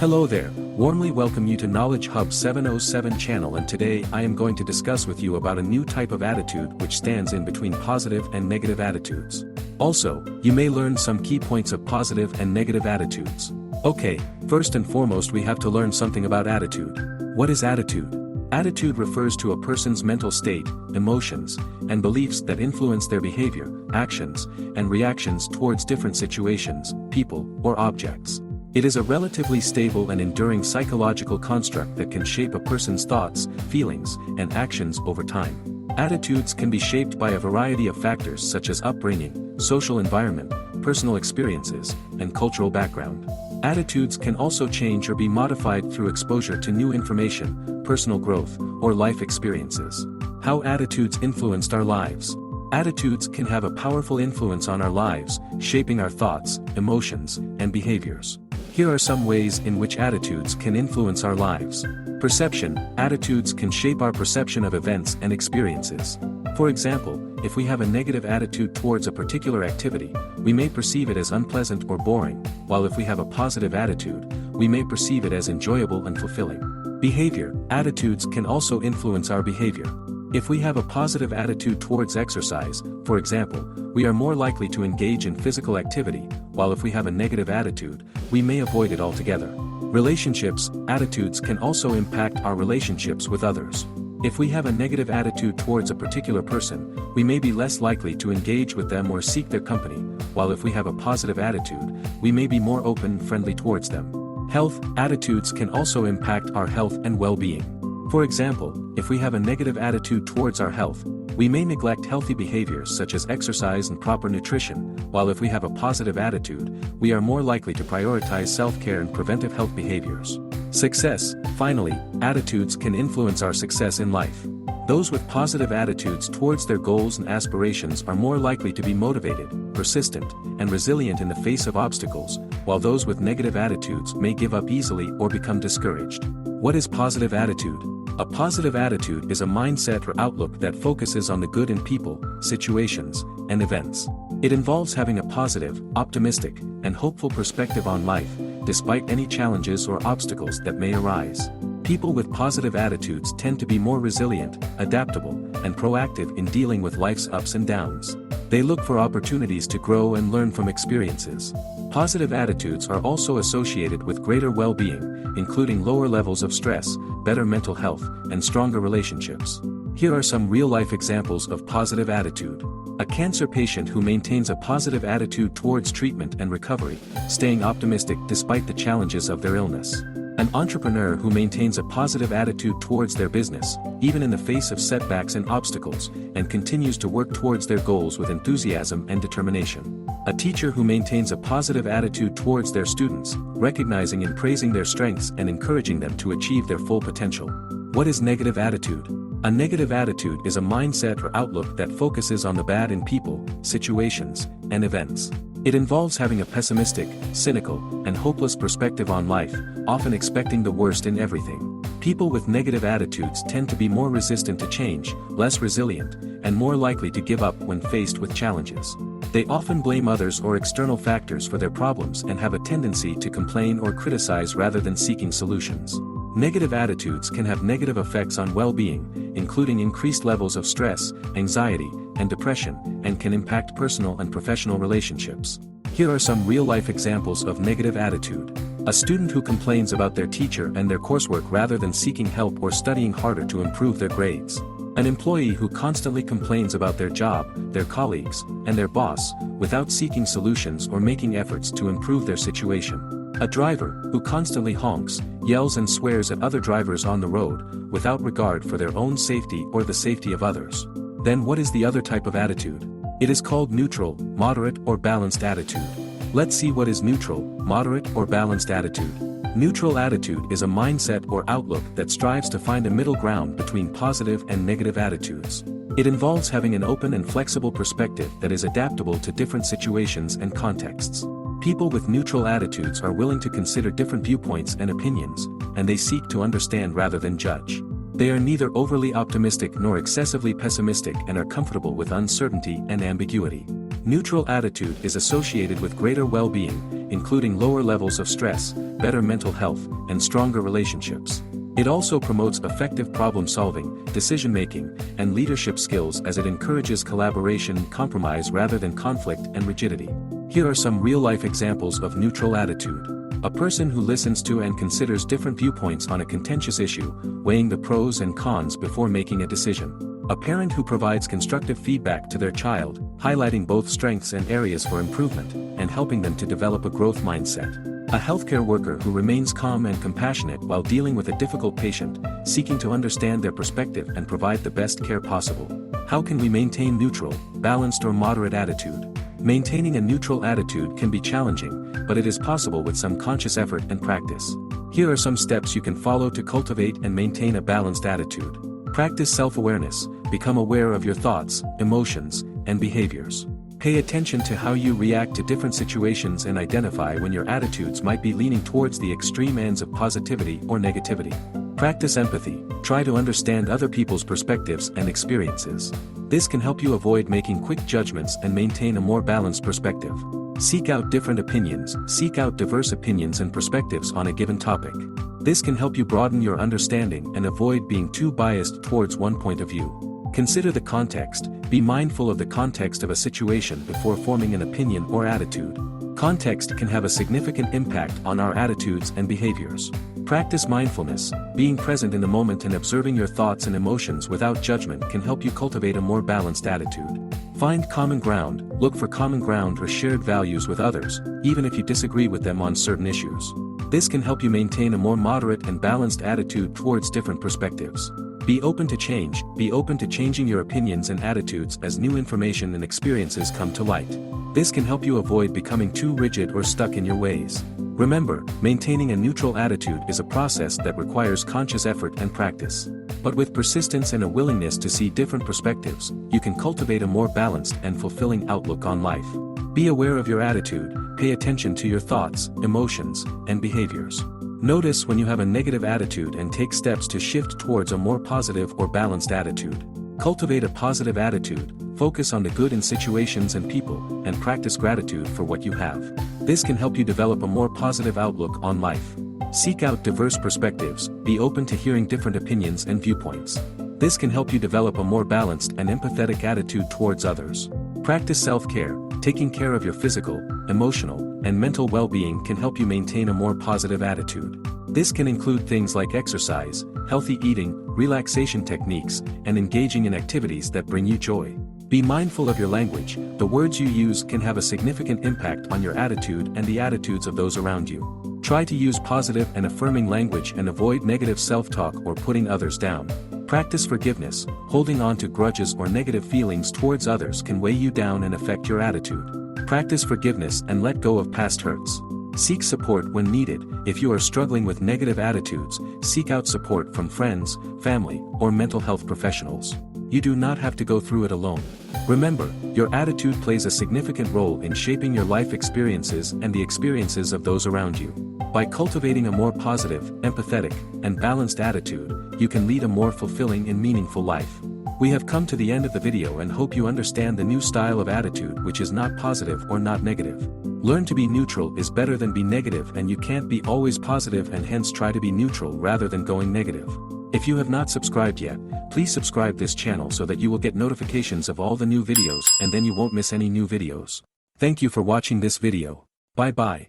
Hello there, warmly welcome you to Knowledge Hub 707 channel, and today I am going to discuss with you about a new type of attitude which stands in between positive and negative attitudes. Also, you may learn some key points of positive and negative attitudes. Okay, first and foremost we have to learn something about attitude. What is attitude? Attitude refers to a person's mental state, emotions, and beliefs that influence their behavior, actions, and reactions towards different situations, people, or objects. It is a relatively stable and enduring psychological construct that can shape a person's thoughts, feelings, and actions over time. Attitudes can be shaped by a variety of factors such as upbringing, social environment, personal experiences, and cultural background. Attitudes can also change or be modified through exposure to new information, personal growth, or life experiences. How attitudes influenced our lives. Attitudes can have a powerful influence on our lives, shaping our thoughts, emotions, and behaviors. Here are some ways in which attitudes can influence our lives. Perception. Attitudes can shape our perception of events and experiences. For example, if we have a negative attitude towards a particular activity, we may perceive it as unpleasant or boring, while if we have a positive attitude, we may perceive it as enjoyable and fulfilling. Behavior. Attitudes can also influence our behavior. If we have a positive attitude towards exercise, for example, we are more likely to engage in physical activity, while if we have a negative attitude, we may avoid it altogether. Relationships. Attitudes can also impact our relationships with others. If we have a negative attitude towards a particular person, we may be less likely to engage with them or seek their company, while if we have a positive attitude, we may be more open and friendly towards them. Health. Attitudes can also impact our health and well-being. For example, if we have a negative attitude towards our health, we may neglect healthy behaviors such as exercise and proper nutrition, while if we have a positive attitude, we are more likely to prioritize self-care and preventive health behaviors. Success. Finally, attitudes can influence our success in life. Those with positive attitudes towards their goals and aspirations are more likely to be motivated, persistent, and resilient in the face of obstacles, while those with negative attitudes may give up easily or become discouraged. What is positive attitude? A positive attitude is a mindset or outlook that focuses on the good in people, situations, and events. It involves having a positive, optimistic, and hopeful perspective on life, despite any challenges or obstacles that may arise. People with positive attitudes tend to be more resilient, adaptable, and proactive in dealing with life's ups and downs. They look for opportunities to grow and learn from experiences. Positive attitudes are also associated with greater well-being, including lower levels of stress, better mental health, and stronger relationships. Here are some real-life examples of positive attitude. A cancer patient who maintains a positive attitude towards treatment and recovery, staying optimistic despite the challenges of their illness. An entrepreneur who maintains a positive attitude towards their business, even in the face of setbacks and obstacles, and continues to work towards their goals with enthusiasm and determination. A teacher who maintains a positive attitude towards their students, recognizing and praising their strengths and encouraging them to achieve their full potential. What is negative attitude? A negative attitude is a mindset or outlook that focuses on the bad in people, situations, and events. It involves having a pessimistic, cynical, and hopeless perspective on life, often expecting the worst in everything. People with negative attitudes tend to be more resistant to change, less resilient, and more likely to give up when faced with challenges. They often blame others or external factors for their problems and have a tendency to complain or criticize rather than seeking solutions. Negative attitudes can have negative effects on well-being, including increased levels of stress, anxiety, and depression, and can impact personal and professional relationships. Here are some real-life examples of negative attitude. A student who complains about their teacher and their coursework rather than seeking help or studying harder to improve their grades. An employee who constantly complains about their job, their colleagues, and their boss, without seeking solutions or making efforts to improve their situation. A driver who constantly honks, yells and swears at other drivers on the road, without regard for their own safety or the safety of others. Then what is the other type of attitude? It is called neutral, moderate, or balanced attitude. Let's see what is neutral, moderate, or balanced attitude. Neutral attitude is a mindset or outlook that strives to find a middle ground between positive and negative attitudes. It involves having an open and flexible perspective that is adaptable to different situations and contexts. People with neutral attitudes are willing to consider different viewpoints and opinions, and they seek to understand rather than judge. They are neither overly optimistic nor excessively pessimistic and are comfortable with uncertainty and ambiguity. Neutral attitude is associated with greater well-being, including lower levels of stress, better mental health, and stronger relationships. It also promotes effective problem-solving, decision-making, and leadership skills as it encourages collaboration and compromise rather than conflict and rigidity. Here are some real-life examples of neutral attitude. A person who listens to and considers different viewpoints on a contentious issue, weighing the pros and cons before making a decision. A parent who provides constructive feedback to their child, highlighting both strengths and areas for improvement, and helping them to develop a growth mindset. A healthcare worker who remains calm and compassionate while dealing with a difficult patient, seeking to understand their perspective and provide the best care possible. How can we maintain neutral, balanced or moderate attitude? Maintaining a neutral attitude can be challenging, but it is possible with some conscious effort and practice. Here are some steps you can follow to cultivate and maintain a balanced attitude. Practice self-awareness, become aware of your thoughts, emotions, and behaviors. Pay attention to how you react to different situations and identify when your attitudes might be leaning towards the extreme ends of positivity or negativity. Practice empathy, try to understand other people's perspectives and experiences. This can help you avoid making quick judgments and maintain a more balanced perspective. Seek out different opinions, seek out diverse opinions and perspectives on a given topic. This can help you broaden your understanding and avoid being too biased towards one point of view. Consider the context, be mindful of the context of a situation before forming an opinion or attitude. Context can have a significant impact on our attitudes and behaviors. Practice mindfulness, being present in the moment and observing your thoughts and emotions without judgment can help you cultivate a more balanced attitude. Find common ground, look for common ground or shared values with others, even if you disagree with them on certain issues. This can help you maintain a more moderate and balanced attitude towards different perspectives. Be open to change, be open to changing your opinions and attitudes as new information and experiences come to light. This can help you avoid becoming too rigid or stuck in your ways. Remember, maintaining a neutral attitude is a process that requires conscious effort and practice. But with persistence and a willingness to see different perspectives, you can cultivate a more balanced and fulfilling outlook on life. Be aware of your attitude, pay attention to your thoughts, emotions, and behaviors. Notice when you have a negative attitude and take steps to shift towards a more positive or balanced attitude. Cultivate a positive attitude, focus on the good in situations and people, and practice gratitude for what you have. This can help you develop a more positive outlook on life. Seek out diverse perspectives, be open to hearing different opinions and viewpoints. This can help you develop a more balanced and empathetic attitude towards others. Practice self-care, taking care of your physical, emotional, and mental well-being can help you maintain a more positive attitude. This can include things like exercise, healthy eating, relaxation techniques, and engaging in activities that bring you joy. Be mindful of your language, the words you use can have a significant impact on your attitude and the attitudes of those around you. Try to use positive and affirming language and avoid negative self-talk or putting others down. Practice forgiveness, holding on to grudges or negative feelings towards others can weigh you down and affect your attitude. Practice forgiveness and let go of past hurts. Seek support when needed. If you are struggling with negative attitudes, seek out support from friends, family, or mental health professionals. You do not have to go through it alone. Remember, your attitude plays a significant role in shaping your life experiences and the experiences of those around you. By cultivating a more positive, empathetic, and balanced attitude, you can lead a more fulfilling and meaningful life. We have come to the end of the video and hope you understand the new style of attitude which is not positive or not negative. Learn to be neutral is better than be negative, and you can't be always positive, and hence try to be neutral rather than going negative. If you have not subscribed yet, please subscribe this channel so that you will get notifications of all the new videos and then you won't miss any new videos. Thank you for watching this video. Bye bye.